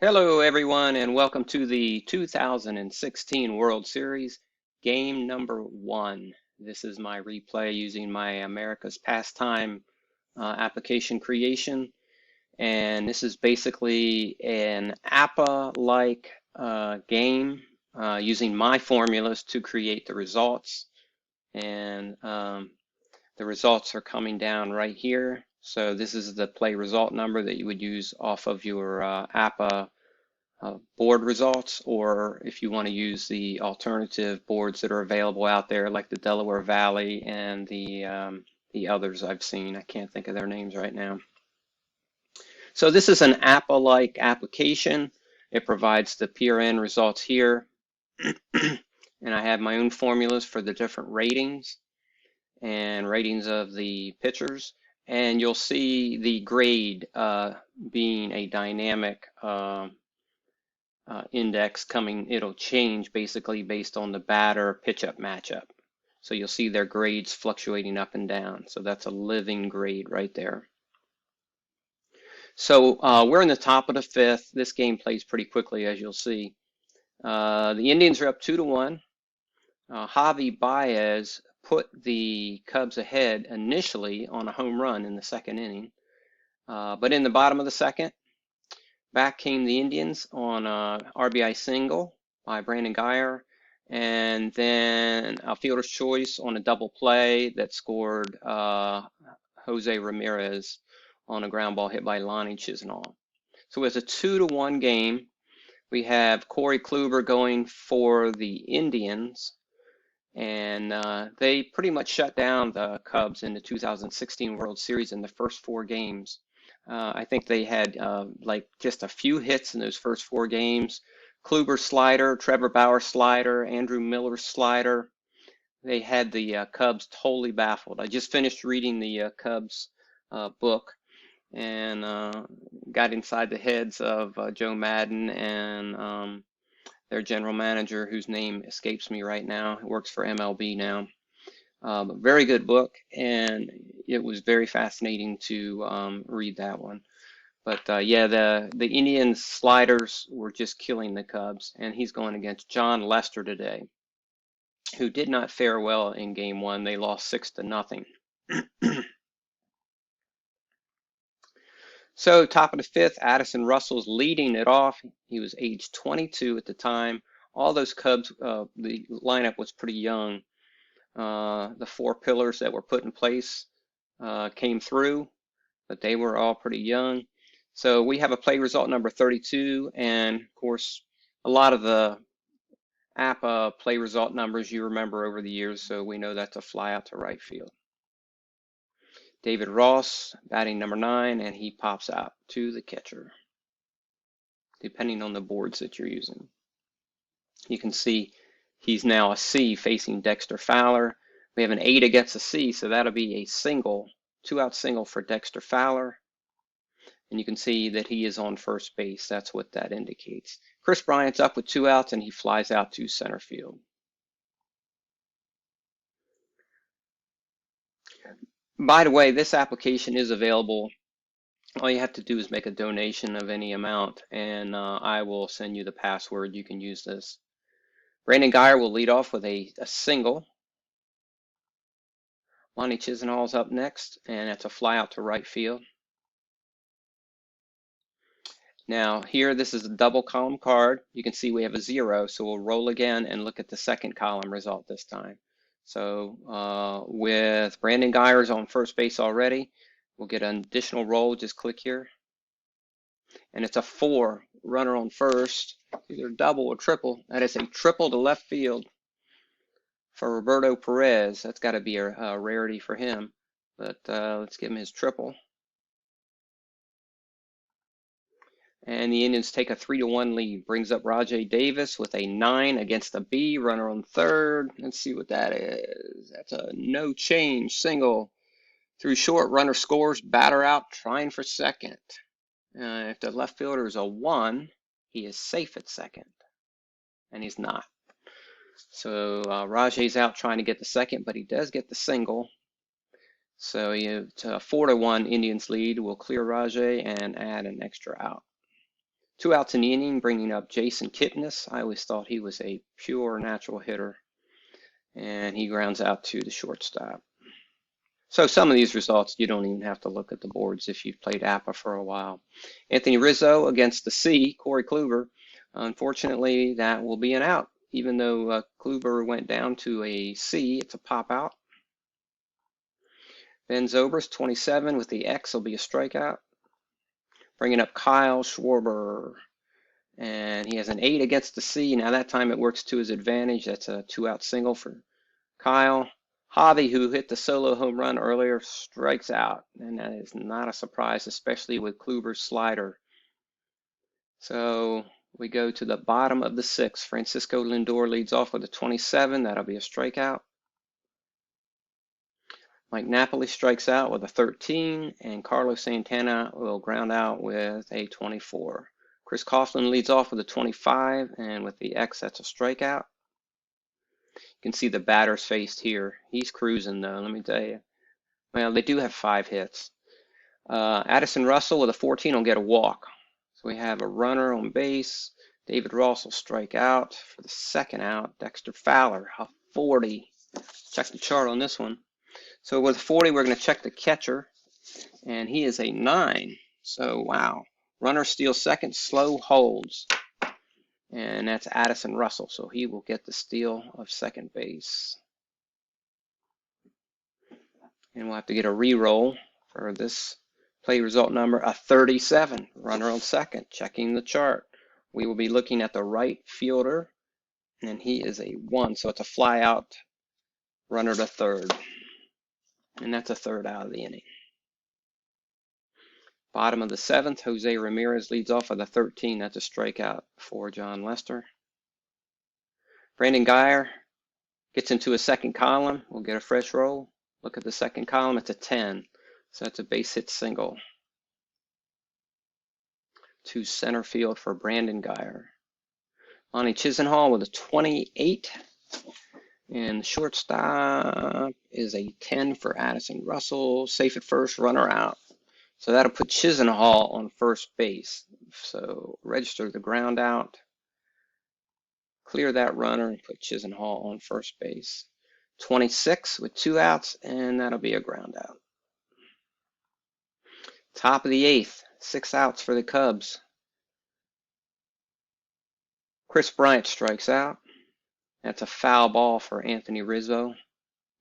Hello, everyone, and welcome to the 2016 World Series, game number 1. This is my replay using my America's Pastime application creation, and this is basically an APBA-like game using my formulas to create the results, and the results are coming down right here. So this is the play result number that you would use off of your APBA board results, or if you want to use the alternative boards that are available out there, like the Delaware Valley and the others I've seen. I can't think of their names right now. So this is an APBA-like application. It provides the PRN results here, and I have my own formulas for the different ratings and ratings of the pitchers. And you'll see the grade being a dynamic index coming. It'll change basically based on the batter pitch-up matchup. So you'll see their grades fluctuating up and down. So that's a living grade right there. So we're in the top of the 5th. This game plays pretty quickly, as you'll see. The Indians are up 2-1. Javi Baez put the Cubs ahead initially on a home run in the 2nd inning. But in the bottom of the 2nd, back came the Indians on a RBI single by Brandon Guyer, and then a fielder's choice on a double play that scored Jose Ramirez on a ground ball hit by Lonnie Chisenhall. So it's a 2-1 game. We have Corey Kluber going for the Indians, and they pretty much shut down the Cubs in the 2016 World Series in the first 4 games. I think they had like just a few hits in those first 4 games. Kluber slider, Trevor Bauer slider, Andrew Miller slider. They had the Cubs totally baffled. I just finished reading the Cubs book and got inside the heads of Joe Madden and their general manager, whose name escapes me right now. He works for MLB now. Very good book, and it was very fascinating to read that one. But yeah, the Indians sliders were just killing the Cubs, and he's going against John Lester today, who did not fare well in game 1. They lost 6-0. So top of the 5th, Addison Russell's leading it off. He was age 22 at the time. All those Cubs, the lineup was pretty young. The 4 pillars that were put in place came through, but they were all pretty young. So we have a play result number 32, and of course, a lot of the APBA play result numbers you remember over the years, so we know that's a fly out to right field. David Ross batting number 9, and he pops out to the catcher, depending on the boards that you're using. You can see he's now a C facing Dexter Fowler. We have an 8 against a C, so that'll be a single, 2-out single for Dexter Fowler. And you can see that he is on first base. That's what that indicates. Chris Bryant's up with 2 outs, and he flies out to center field. By the way, this application is available. All you have to do is make a donation of any amount, and I will send you the password. You can use this. Brandon Guyer will lead off with a single. Lonnie Chisenhall's up next, and that's a fly out to right field. Now here, this is a double column card. You can see we have a 0, so we'll roll again and look at the second column result this time. So with Brandon Guyers on first base already, we'll get an additional roll. Just click here. And it's a 4, runner on first, either double or triple. That is a triple to left field for Roberto Perez. That's got to be a rarity for him. But let's give him his triple. And the Indians take a 3-1 lead. Brings up Rajai Davis with a 9 against a B. Runner on third. Let's see what that is. That's a no change single. Through short, runner scores. Batter out, trying for second. If the left fielder is a 1, he is safe at second. And he's not. So Rajai's out trying to get the second, but he does get the single. So it's a 4-1 Indians lead. We'll clear Rajai and add an extra out 2 outs in the inning, bringing up Jason Kipnis. I always thought he was a pure natural hitter, and he grounds out to the shortstop. So some of these results, you don't even have to look at the boards if you've played APBA for a while. Anthony Rizzo against the C, Corey Kluber. Unfortunately, that will be an out. Even though Kluber went down to a C, it's a pop out. Ben Zobrist, 27 with the X, will be a strikeout. Bringing up Kyle Schwarber. And he has an 8 against the C. Now that time it works to his advantage. That's a 2-out single for Kyle. Javi, who hit the solo home run earlier, strikes out, and that is not a surprise, especially with Kluber's slider. So we go to the bottom of the 6th. Francisco Lindor leads off with a 27. That'll be a strikeout. Mike Napoli strikes out with a 13, and Carlos Santana will ground out with a 24. Chris Coughlin leads off with a 25, and with the X, that's a strikeout. You can see the batter's faced here. He's cruising though, let me tell you. Well, they do have 5 hits. Addison Russell with a 14 will get a walk. So we have a runner on base. David Ross will strike out for the 2nd out. Dexter Fowler, a 40. Check the chart on this one. So with 40, we're going to check the catcher, and he is a 9. So wow. Runner steals 2nd, slow holds. And that's Addison Russell, so he will get the steal of 2nd base. And we'll have to get a re-roll for this play result number, a 37. Runner on 2nd, checking the chart. We will be looking at the right fielder, and he is a 1, so it's a fly out, runner to 3rd. And that's a 3rd out of the inning. Bottom of the 7th, Jose Ramirez leads off with a 13. That's a strikeout for John Lester. Brandon Guyer gets into a 2nd column. We'll get a fresh roll. Look at the 2nd column. It's a 10. So that's a base hit single. To center field for Brandon Guyer. Lonnie Chisenhall with a 28. And the shortstop is a 10 for Addison Russell. Safe at first, runner out. So that'll put Chisenhall on first base. So register the ground out, clear that runner, and put Chisenhall on first base. 26 with 2 outs, and that'll be a ground out. Top of the 8th, 6 outs for the Cubs. Chris Bryant strikes out. That's a foul ball for Anthony Rizzo.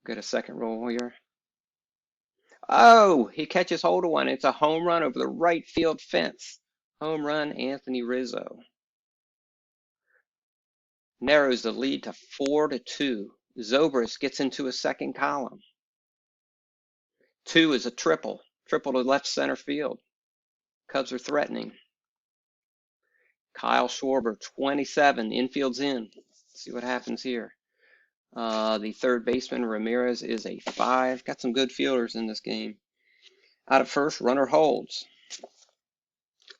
Get a 2nd roll here. Oh, he catches hold of one. It's a home run over the right field fence. Home run, Anthony Rizzo. Narrows the lead to 4-2. Zobrist gets into a 2nd column. 2 is a triple. Triple to left center field. Cubs are threatening. Kyle Schwarber, 27. Infield's in. Let's see what happens here. The 3rd baseman, Ramirez, is a 5. Got some good fielders in this game. Out at first, runner holds.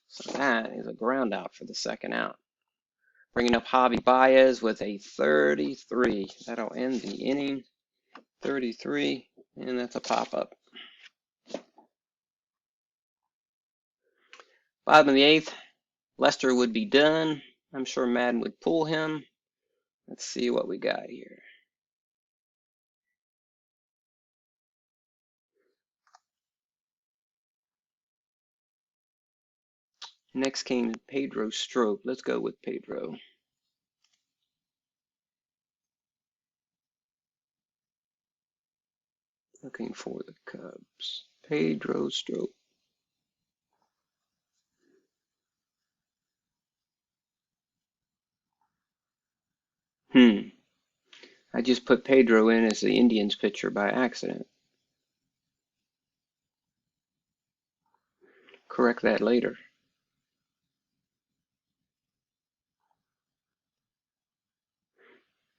So that is a ground out for the 2nd out. Bringing up Javi Baez with a 33. That'll end the inning. 33, and that's a pop-up. Bottom of the 8th, Lester would be done. I'm sure Madden would pull him. Let's see what we got here. Next came Pedro Strop. Let's go with Pedro. Looking for the Cubs. Pedro Strop. I just put Pedro in as the Indians pitcher by accident. Correct that later.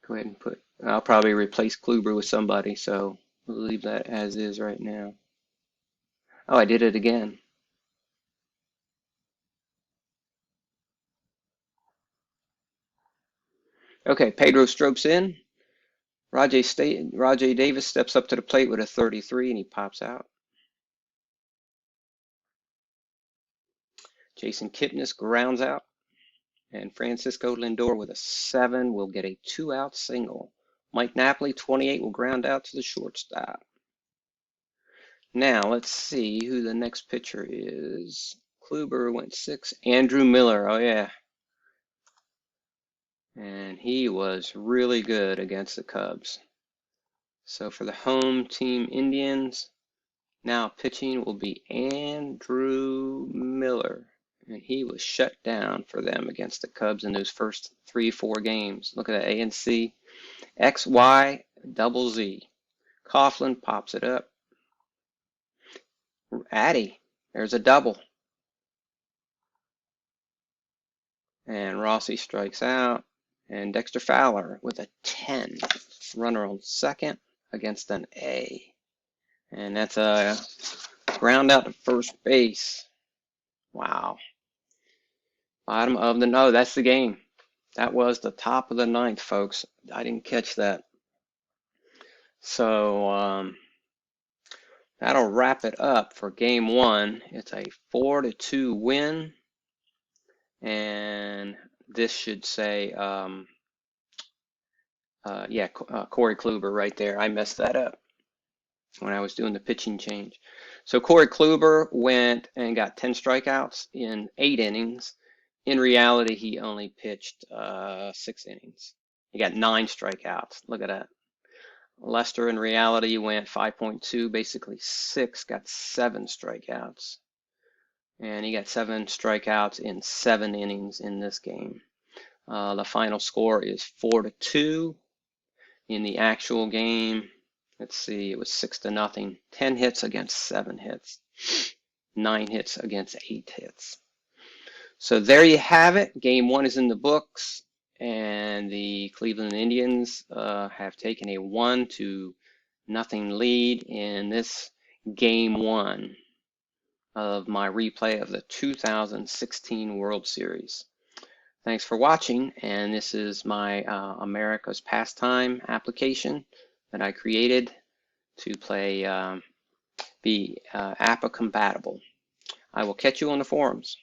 Go ahead and put, I'll probably replace Kluber with somebody, so we'll leave that as is right now. Oh, I did it again. Okay, Pedro Strop's in. Rajay Davis steps up to the plate with a 33, and he pops out. Jason Kipnis grounds out. And Francisco Lindor with a 7 will get a 2-out single. Mike Napoli, 28, will ground out to the shortstop. Now, let's see who the next pitcher is. Kluber went 6. Andrew Miller, oh yeah. And he was really good against the Cubs. So for the home team Indians, now pitching will be Andrew Miller. And he was shut down for them against the Cubs in those first 3-4 games. Look at that, ANC, XY, double Z. Coughlin pops it up. Addy, there's a double. And Rossi strikes out. And Dexter Fowler with a 10. Runner on second against an A. And that's a ground out to first base. Wow. Bottom of the, no, that's the game. That was the top of the ninth, folks. I didn't catch that. So that'll wrap it up for game 1. It's a 4-2 win. And this should say, Corey Kluber right there. I messed that up when I was doing the pitching change. So Corey Kluber went and got 10 strikeouts in 8 innings. In reality, he only pitched 6 innings. He got 9 strikeouts. Look at that. Lester, in reality, went 5.2, basically 6, got 7 strikeouts. And he got 7 strikeouts in 7 innings in this game. The final score is 4-2. In the actual game, let's see, it was 6-0. 10 hits against 7 hits. 9 hits against 8 hits. So there you have it. Game 1 is in the books, and the Cleveland Indians have taken a 1-0 lead in this game 1 of my replay of the 2016 World Series. Thanks for watching, and this is my America's Pastime application that I created to play be APBA compatible. I will catch you on the forums.